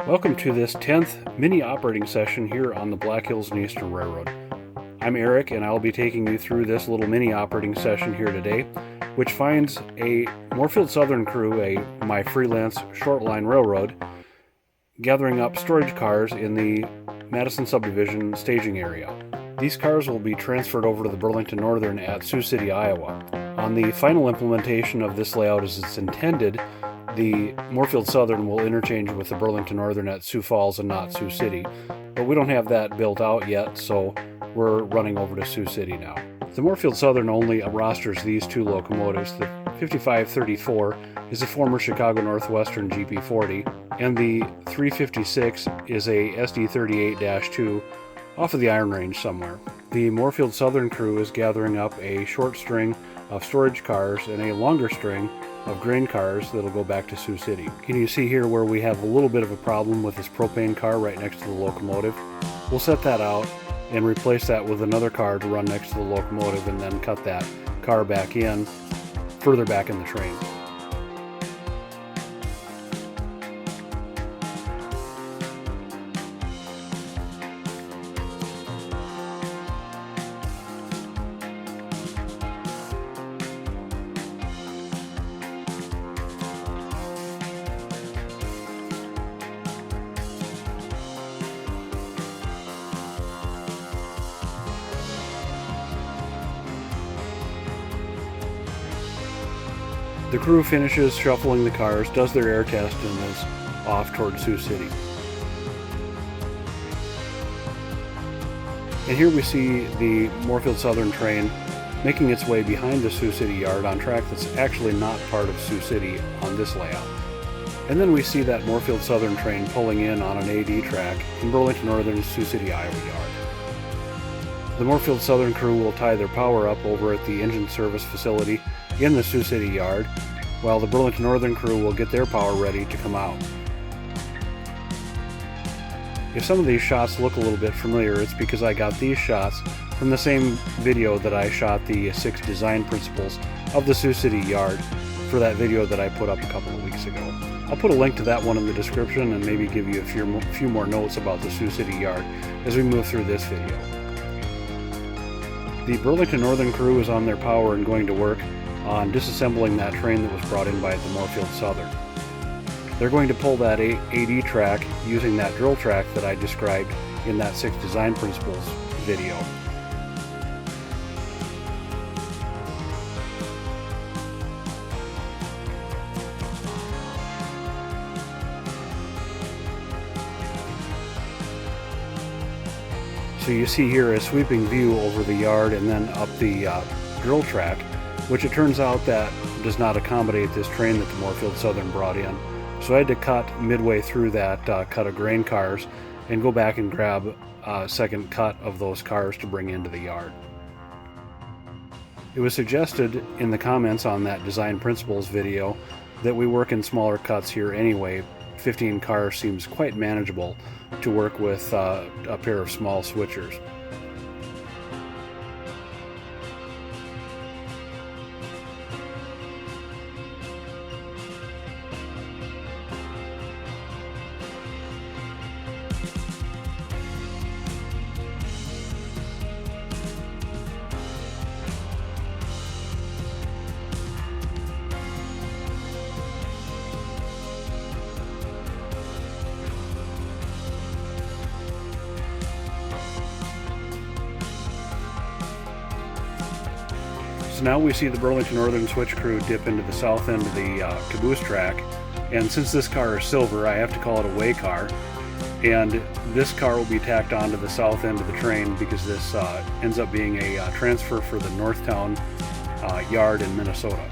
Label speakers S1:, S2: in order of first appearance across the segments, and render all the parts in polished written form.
S1: Welcome to this 10th mini operating session here on the Black Hills and Eastern Railroad. I'm Eric and I'll be taking you through this little mini operating session here today, which finds a Morefield Southern crew, my Freelance Shortline railroad, gathering up storage cars in the Madison subdivision staging area. These cars will be transferred over to the Burlington Northern at Sioux City, Iowa. On the final implementation of this layout as it's intended, the Morefield Southern will interchange with the Burlington Northern at Sioux Falls and not Sioux City. But we don't have that built out yet, so we're running over to Sioux City now. The Morefield Southern only rosters these two locomotives. The 5534 is a former Chicago Northwestern GP40, and the 356 is a SD38-2 off of the Iron Range somewhere. The Morefield Southern crew is gathering up a short string of storage cars and a longer string of grain cars that'll go back to Sioux City. Can you see here where we have a little bit of a problem with this propane car right next to the locomotive? We'll set that out and replace that with another car to run next to the locomotive and then cut that car back in, further back in the train. The crew finishes shuffling the cars, does their air test, and is off toward Sioux City. And here we see the Morefield Southern train making its way behind the Sioux City yard on track that's actually not part of Sioux City on this layout. And then we see that Morefield Southern train pulling in on an AD track in Burlington Northern's Sioux City, Iowa yard. The Morefield Southern crew will tie their power up over at the engine service facility in the Sioux City yard, while the Burlington Northern crew will get their power ready to come out. If some of these shots look a little bit familiar, it's because I got these shots from the same video that I shot the 6 design principles of the Sioux City yard for that video that I put up a couple of weeks ago. I'll put a link to that one in the description and maybe give you a few more notes about the Sioux City yard as we move through this video. The Burlington Northern crew is on their power and going to work on disassembling that train that was brought in by the Morefield Southern. They're going to pull that AD track using that drill track that I described in that 6 design principles video. So you see here a sweeping view over the yard and then up the drill track, which it turns out that does not accommodate this train that the Morefield Southern brought in. So I had to cut midway through that cut of grain cars and go back and grab a second cut of those cars to bring into the yard. It was suggested in the comments on that design principles video that we work in smaller cuts here anyway. 15 cars seems quite manageable to work with a pair of small switchers. So now we see the Burlington Northern switch crew dip into the south end of the caboose track, and since this car is silver, I have to call it a waycar, and this car will be tacked onto the south end of the train because this ends up being a transfer for the Northtown yard in Minnesota.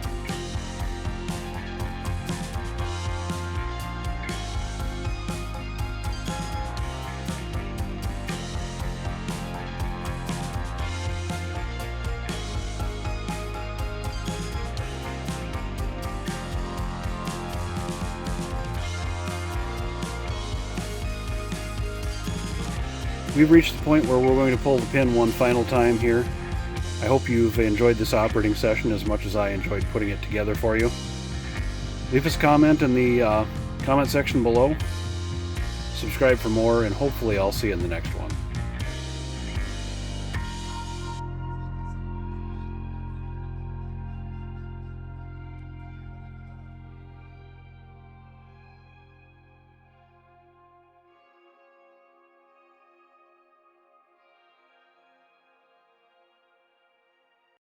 S1: We've reached the point where we're going to pull the pin one final time here. I hope you've enjoyed this operating session as much as I enjoyed putting it together for you. Leave us a comment in the comment section below. subscribe for more, and hopefully I'll see you in the next one.